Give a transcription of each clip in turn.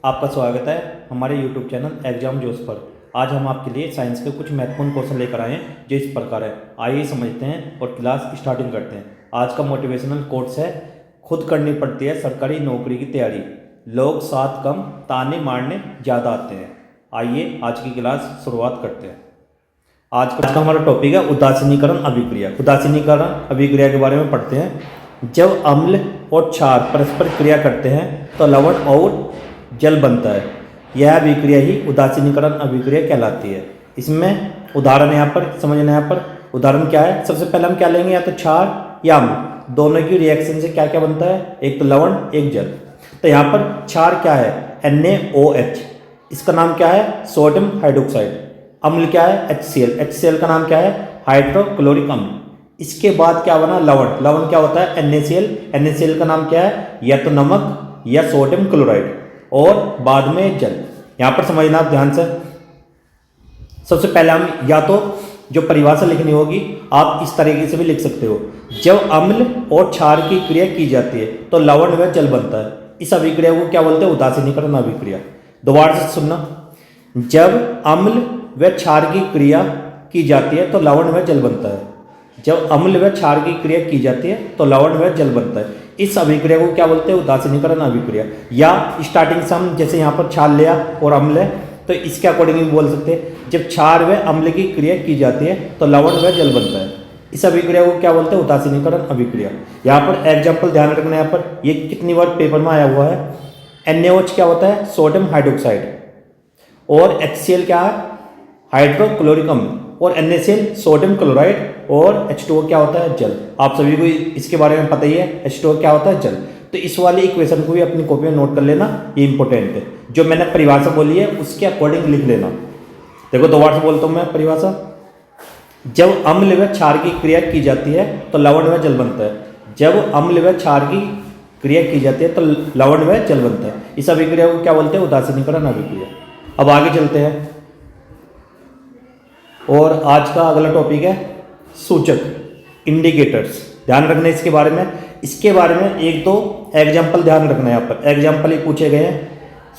आपका स्वागत है हमारे YouTube चैनल एग्जाम जोश पर। आज हम आपके लिए साइंस के कुछ महत्वपूर्ण क्वेश्चन लेकर आए हैं जो इस प्रकार है। आइए समझते हैं और क्लास स्टार्टिंग करते हैं। आज का मोटिवेशनल कोट्स है, खुद करनी पड़ती है सरकारी नौकरी की तैयारी, लोग साथ कम ताने मारने ज़्यादा आते हैं। आइए आज की क्लास शुरुआत करते हैं। आज का हमारा टॉपिक है उदासीनीकरण अभिक्रिया। उदासीनीकरण अभिक्रिया के बारे में पढ़ते हैं। जब अम्ल और क्षार परस्पर क्रिया करते हैं तो लवण और जल बनता है। यह अभिक्रिया ही उदासीनीकरण अभिक्रिया कहलाती है। इसमें उदाहरण यहाँ पर समझना, यहाँ पर उदाहरण क्या है। सबसे पहले हम क्या लेंगे, या तो क्षार या अम्ल, दोनों की रिएक्शन से क्या क्या बनता है, एक तो लवण एक जल। तो यहाँ पर क्षार क्या है, NaOH, इसका नाम क्या है सोडियम हाइड्रोक्साइड। अम्ल क्या है HCl, HCl का नाम क्या है हाइड्रोक्लोरिक अम्ल। इसके बाद क्या बना लवण, लवण क्या होता है NaCl, NaCl का नाम क्या है या तो नमक या सोडियम क्लोराइड, और बाद में जल। यहाँ पर समझना आप ध्यान से। सबसे पहले हम या तो जो परिभाषा लिखनी होगी आप इस तरीके से भी लिख सकते हो। जब अम्ल और क्षार की क्रिया की जाती है तो लवण व जल बनता है। इस अभिक्रिया को क्या बोलते हैं, उदासीनीकरण अभिक्रिया। दोबारा से सुनना, जब अम्ल व क्षार की क्रिया की जाती है तो लवण व जल बनता है। जब अम्ल व क्षार की क्रिया की जाती है तो लवण व जल बनता है। इस अभिक्रिया को क्या बोलते हैं, उदासीनीकरण अभिक्रिया। या स्टार्टिंग से हम जैसे यहाँ पर क्षार लिया और अम्ल है तो इसके अकॉर्डिंग भी बोल सकते हैं। जब क्षार व अम्ल की क्रिया की जाती है तो लवण व जल बनता है। इस अभिक्रिया को क्या बोलते हैं, उदासीनीकरण अभिक्रिया। यहाँ पर एग्जाम्पल ध्यान रखना, यहाँ पर ये कितनी बार पेपर में आया हुआ है। NaOH क्या होता है सोडियम हाइड्रोक्साइड, और HCl क्या है हाइड्रोक्लोरिक अम्ल, और NaCl सोडियम क्लोराइड, और H2O क्या होता है जल। आप सभी को इसके बारे में पता ही है, H2O क्या होता है जल। तो इस वाले इक्वेशन को भी अपनी कॉपी में नोट कर लेना, ये इंपॉर्टेंट है। जो मैंने परिभाषा बोली है उसके अकॉर्डिंग लिख लेना। देखो दोबारा से बोलता हूँ मैं परिभाषा। जब अम्ल व क्षार की क्रिया की जाती है तो लवण व जल बनता है। जब अम्ल व क्षार की क्रिया की जाती है तो लवण व जल बनता है। इस अभिक्रिया को क्या बोलते हैं, उदासीनीकरण अभिक्रिया। अब आगे चलते हैं और आज का अगला टॉपिक है सूचक, इंडिकेटर्स। ध्यान रखना इसके बारे में। इसके बारे में एक दो एग्जाम्पल ध्यान रखना। यहाँ पर एग्जाम्पल ही पूछे गए हैं।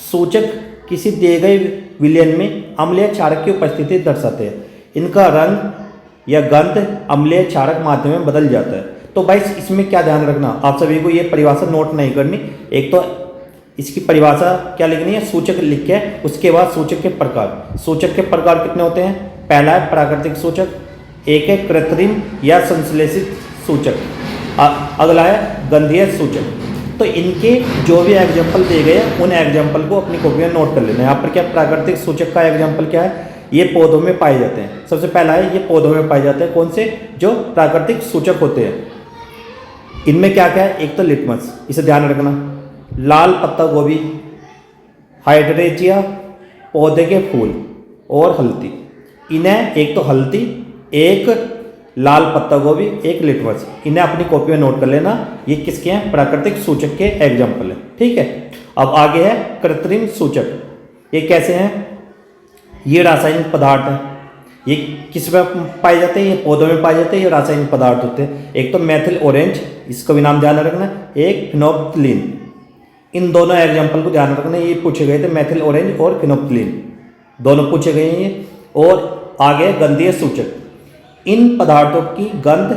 सूचक किसी दिए गए विलयन में अम्लीय क्षारक की उपस्थिति दर्शाते हैं। इनका रंग या गंध अम्लीय क्षारक माध्यम में बदल जाता है। तो भाई इसमें क्या ध्यान रखना, आप सभी को ये परिभाषा नोट नहीं करनी। एक तो इसकी परिभाषा क्या लिखनी है, सूचक लिख के उसके बाद सूचक के प्रकार। सूचक के प्रकार कितने होते हैं, पहला है प्राकृतिक सूचक, एक है कृत्रिम या संश्लेषित सूचक, अगला है गंधीय सूचक। तो इनके जो भी एग्जाम्पल दिए गए हैं उन एग्जाम्पल को अपनी कॉपी में नोट कर लेना। यहाँ पर क्या प्राकृतिक सूचक का एग्जाम्पल क्या है, ये पौधों में पाए जाते हैं। सबसे पहला है ये पौधों में पाए जाते हैं। कौन से, जो प्राकृतिक सूचक होते हैं। इनमें क्या क्या है, एक तो लिटमस, इसे ध्यान रखना, लाल पत्ता गोभी, हाइड्रेंजिया पौधे के फूल, और हल्दी। इन्हें एक तो हल्दी, एक लाल पत्ता गोभी, एक लिटमस, इन्हें अपनी कॉपी में नोट कर लेना। ये किसके हैं, प्राकृतिक सूचक के एग्जाम्पल है। ठीक है। अब आगे है कृत्रिम सूचक। ये कैसे हैं, ये रासायनिक पदार्थ हैं। ये किस में पाए जाते हैं, ये पौधों में पाए जाते हैं। ये रासायनिक पदार्थ होते हैं। एक तो मेथिल ऑरेंज, इसका भी नाम ध्यान रखना, एक फिनोप्थिलीन। इन दोनों एग्जाम्पल को ध्यान रखना, ये पूछे गए थे, मेथिल ऑरेंज और फिनोप्थिलीन दोनों पूछे गए हैं ये। और आगे गंधीय सूचक। इन पदार्थों की गंध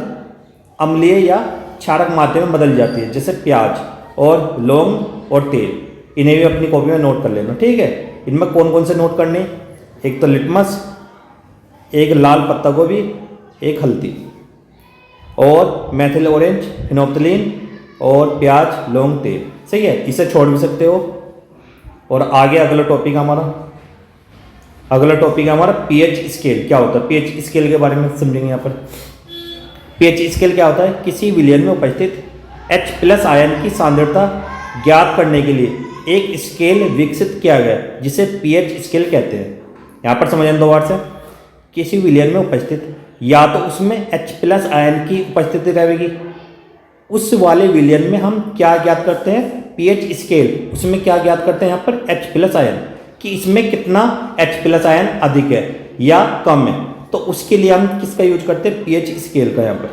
अम्लीय या क्षारक माध्यम में बदल जाती है, जैसे प्याज और लौंग और तेल। इन्हें भी अपनी कॉपी में नोट कर लेना। ठीक है। इनमें कौन कौन से नोट करने, एक तो लिटमस, एक लाल पत्ता गोभी, एक हल्दी, और मेथिल ऑरेंज, फिनोप्थिलीन, और प्याज, लौंग, तेल। सही है, इसे छोड़ भी सकते हो। और आगे अगला टॉपिक हमारा पीएच स्केल। क्या होता है, पीएच स्केल के बारे में समझेंगे। यहाँ पर पीएच स्केल क्या होता है, किसी विलयन में उपस्थित H+ आयन की सांद्रता ज्ञात करने के लिए एक स्केल विकसित किया गया जिसे पीएच स्केल कहते हैं। यहाँ पर समझना दो बार से, किसी विलयन में उपस्थित या तो उसमें H+ आयन की उपस्थिति रहेगी, उस वाले विलयन में हम क्या ज्ञात करते हैं, पीएच स्केल। उसमें क्या ज्ञात करते हैं यहाँ पर H+ आयन, कि इसमें कितना H+ आयन अधिक है या कम है। तो उसके लिए हम किसका यूज करते हैं, पीएच स्केल का। यहाँ पर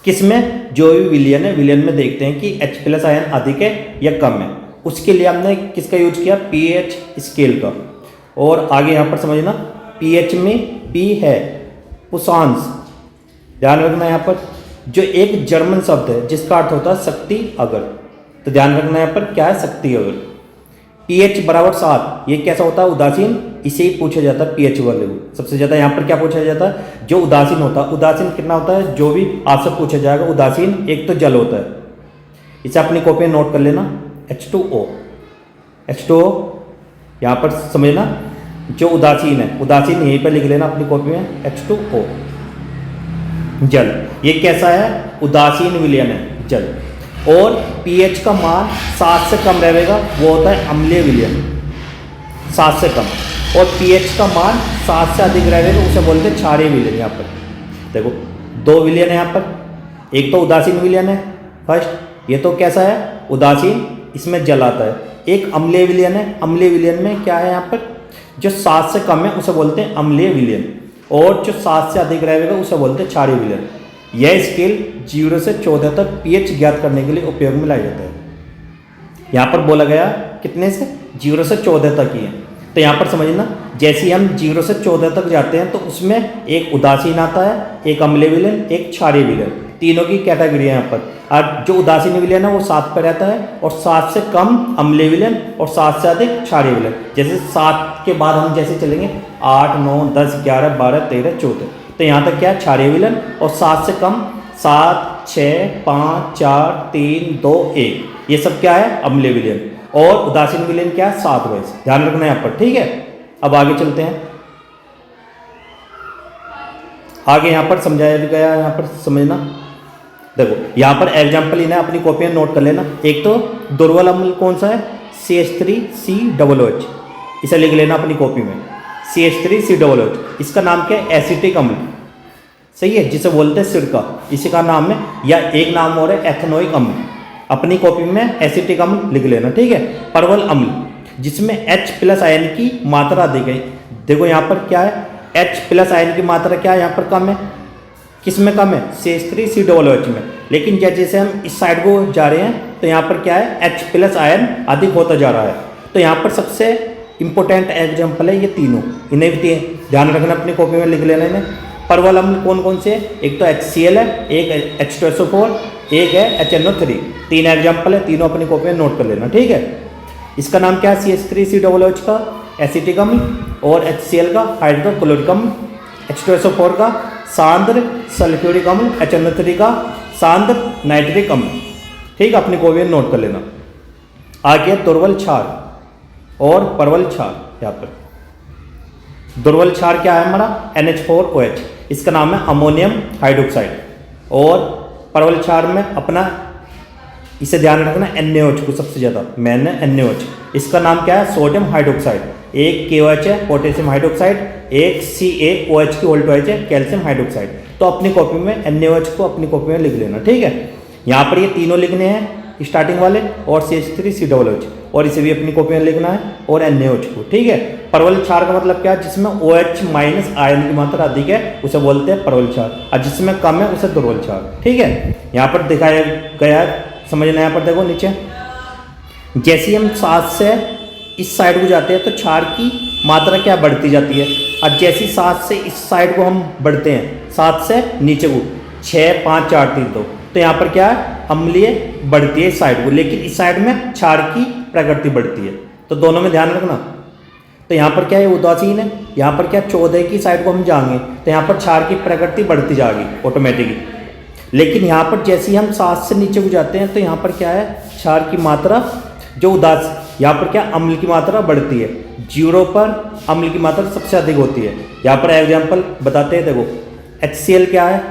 किसमें, जो भी विलयन है, विलयन में देखते हैं कि H+ आयन अधिक है या कम है। उसके लिए हमने किसका यूज किया, पीएच स्केल का। और आगे यहाँ पर समझना, पीएच में पी है पुशांश, ध्यान रखना यहाँ पर, जो एक जर्मन शब्द है जिसका अर्थ होता है शक्ति अगर। तो ध्यान रखना यहाँ पर क्या है, शक्ति अगर। पीएच बराबर 7, ये कैसा होता है, उदासीन, इसे ही पूछा जाता है पीएच वाले को। सबसे ज़्यादा यहाँ पर क्या पूछा जाता है, जो उदासीन होता है। उदासीन कितना होता है, जो भी आपसे पूछा जाएगा उदासीन, एक तो जल होता है, इसे अपनी कॉपी में नोट कर लेना, H2O। H2O यहाँ पर समझना, जो उदासीन है, उदासीन यहीं पर लिख लेना अपनी कॉपी में, H2O जल। ये कैसा है, उदासीन विलयन है, जल। और पीएच का मान 7 से कम रहेगा, वो होता है अम्लीय विलयन, 7 से कम। और पीएच का मान 7 से अधिक रहेगा, उसे बोलते हैं क्षारीय विलयन। यहाँ पर देखो 2 विलयन है यहाँ पर, एक तो उदासीन विलयन है फर्स्ट, ये तो कैसा है, उदासीन, इसमें जल आता है। एक अम्लीय विलयन है, अम्लीय विलयन में क्या है यहाँ पर, जो 7 से कम है उसे बोलते हैं अम्लीय विलयन, और जो 7 से अधिक रहेगा उसे बोलते हैं क्षारीय विलयन। यह स्केल 0 से 14 तक पीएच ज्ञात करने के लिए उपयोग में लाया जाता है। यहाँ पर बोला गया कितने से, 0 से 14 तक ही है। तो यहाँ पर समझना, जैसे ही हम 0 से 14 तक जाते हैं तो उसमें एक उदासीन आता है, एक अम्लीय विलयन, एक क्षारीय विलयन, तीनों की कैटेगरी है यहाँ पर। और जो उदासीन विलयन है वो 7 पर रहता है, और 7 से कम अम्लीय विलयन, और 7 से अधिक क्षारीय विलयन। जैसे 7 के बाद हम जैसे चलेंगे 8, 9, 10, 11, 12, 13, 14, तो यहाँ तक क्या है, क्षारीय विलयन। और 7 से कम 7, 6, 5, 4, 3, 2, 1, ये सब क्या है, अम्लीय विलयन। और उदासीन विलयन क्या है, 7 वैसे, ध्यान रखना यहाँ पर, ठीक है। अब आगे चलते हैं, आगे यहाँ पर समझाया गया, यहाँ पर समझना, देखो यहाँ पर एग्जाम्पल इन्हें अपनी कॉपी में नोट कर लेना। एक तो दुर्बल अम्ल कौन सा है, CH3COOH, इसे लिख लेना अपनी कॉपी में, CH3COOH। इसका नाम क्या है, एसिटिक अम्ल, सही है, जिसे बोलते हैं सिरका, इसी का नाम है। या एक नाम और है एथेनोइक अम्ल, अपनी कॉपी में एसिटिक अम्ल लिख लेना, ठीक है। परवल अम्ल, जिसमें H+ आयन की मात्रा दी गई। देखो यहाँ पर क्या है, H+ आयन की मात्रा क्या है, यहाँ पर कम है, किस में कम है, CH3COOH में। लेकिन जैसे हम इस साइड को जा रहे हैं तो यहाँ पर क्या है, H+ आयन अधिक होता जा रहा है। तो यहाँ पर सबसे इंपॉर्टेंट एग्जाम्पल है ये तीनों, इन्हें भी ध्यान रखना, अपनी कॉपी में लिख लेना इन्हें। परवल अम्ल कौन कौन से, एक तो HCl है, एक H2SO4, एक है HNO3, 3 एग्जाम्पल है, तीनों अपनी कॉपी में नोट कर लेना, ठीक है। इसका नाम क्या है, CH3COOH का एसिटिक अम्ल, और HCl का हाइड्रोक्लोरिक अम्ल, H2SO4 का सांद्र सल्फ्यूरिक अम्ल, HNO3 का सांद्र नाइट्रिक अम्ल, ठीक है, अपनी कॉपी में नोट कर लेना। आगे दुर्बल क्षार और परवल क्षार। यहाँ पर दुर्बल क्षार क्या है हमारा, NH4OH, इसका नाम है अमोनियम हाइड्रोक्साइड। और परवल क्षार में अपना इसे ध्यान रखना, NaOH को सबसे ज़्यादा मेन है, NaOH। इसका नाम क्या है, सोडियम हाइड्रोक्साइड। एक KOH है, पोटेशियम हाइड्रोक्साइड, एक CaOH की वोल्टोइच है, कैल्शियम हाइड्रोक्साइड। तो अपनी कॉपी में NaOH को अपनी कॉपी में लिख लेना, ठीक है। यहाँ पर ये तीनों लिखने हैं स्टार्टिंग वाले, और CH3COOH, और इसे भी अपनी कॉपी में लिखना है, और NaOH को, ठीक है। परवल क्षार का मतलब क्या है, जिसमें OH- आयन की मात्रा अधिक है उसे बोलते हैं परवल क्षार, और जिसमें कम है उसे दुर्बल क्षार, ठीक है। यहाँ पर दिखाया गया है, समझना। यहाँ पर देखो नीचे, जैसे हम 7 से इस साइड को जाते हैं तो क्षार की मात्रा क्या बढ़ती जाती है, और जैसे 7 से इस साइड को हम बढ़ते हैं, 7 से नीचे को 6, 5, 4, 3, 2, तो यहाँ पर क्या है, अम्लीय बढ़ती है इस साइड को, लेकिन इस साइड में क्षार की प्रकृति बढ़ती है। तो दोनों में ध्यान रखना। तो यहाँ पर क्या है, उदासीन है, यहाँ पर क्या 14 की साइड को हम जाएंगे तो यहाँ पर क्षार की प्रकृति बढ़ती जाएगी ऑटोमेटिकली। लेकिन यहाँ पर जैसे ही हम 7 से नीचे को जाते हैं तो यहाँ पर क्या है, क्षार की मात्रा जो यहाँ पर क्या, अम्ल की मात्रा बढ़ती है। 0 पर अम्ल की मात्रा सबसे अधिक होती है। यहाँ पर एग्जाम्पल बताते हैं, देखो HCl क्या है,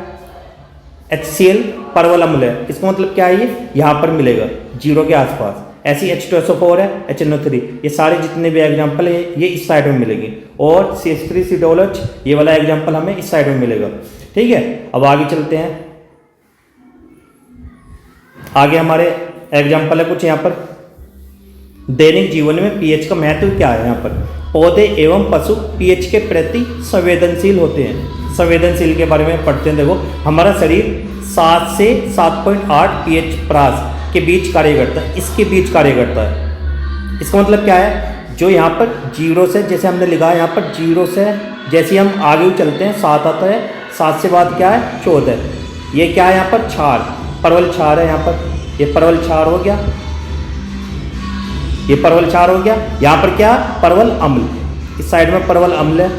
HCl परवल अम्ल है, इसका मतलब क्या है, ये यहाँ पर मिलेगा 0 के आसपास। ऐसी H2SO4 है, HNO3, ये सारे जितने भी एग्जाम्पल है ये इस साइड में मिलेंगे, और CH3COOH ये वाला एग्जाम्पल हमें इस साइड में मिलेगा, ठीक है। अब आगे चलते हैं, आगे हमारे एग्जाम्पल है कुछ यहाँ पर। दैनिक जीवन में पीएच का महत्व क्या है। यहाँ पर पौधे एवं पशु पीएच के प्रति संवेदनशील होते हैं। संवेदनशील के बारे में पढ़ते हैं। देखो हमारा शरीर 7 से 7.8 पीएच प्रास के बीच कार्य करता है, इसके बीच कार्य करता है। इसका मतलब क्या है, जो यहाँ पर जीरो से, जैसे हमने लिखा है यहाँ पर जीरो से जैसे हम आगे चलते हैं 7 आता है, 7 से बाद क्या है 14, ये क्या है यहाँ पर क्षार, परवल क्षार है यहाँ पर, ये परवल क्षार हो गया, ये परवल क्षार हो गया। यहाँ पर क्या, परवल अम्ल, इस साइड में परवल अम्ल है,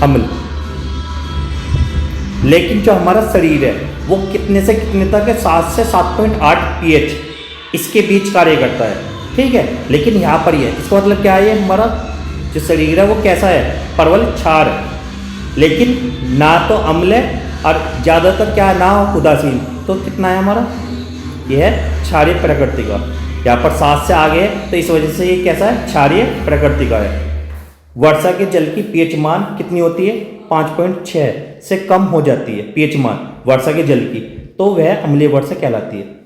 अम्ल। लेकिन जो हमारा शरीर है वो कितने से कितने तक है, 7 से 7.8 pH इसके बीच कार्य करता है, ठीक है। लेकिन यहाँ पर ये, इसका मतलब क्या है, ये हमारा जो शरीर है वो कैसा है, परवल क्षार है, लेकिन ना तो अम्ल है और ज़्यादातर क्या है ना उदासीन, तो कितना है हमारा, ये है क्षारीय प्रकृति का। यहाँ पर 7 से आगे है तो इस वजह से ये कैसा है, क्षारीय प्रकृति का है। वर्षा के जल की pH मान कितनी होती है, 5.6 से कम हो जाती है pH मान वर्षा के जल की, तो वह अम्लीय वर्षा कहलाती है।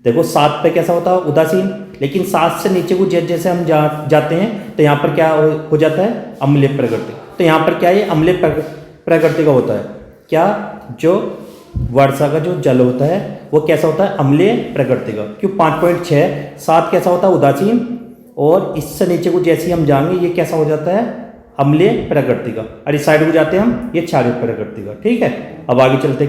देखो 7 पे कैसा होता है, उदासीन, लेकिन 7 से नीचे को जैसे हम जाते हैं तो यहाँ पर क्या हो जाता है, अम्लीय प्रकृति। तो यहाँ पर क्या है, अम्लीय प्रकृति का होता है, क्या, जो वर्षा का जो जल होता है वो कैसा होता है, अम्लीय प्रकृति का। क्यों 5.6, 7 कैसा होता है, उदासीन, और इससे नीचे को जैसे ही हम जाएंगे ये कैसा हो जाता है, अम्लीय प्रकृति का, और इस साइड को जाते हैं हम, ये क्षारीय प्रकृति का, ठीक है। अब आगे चलते हैं।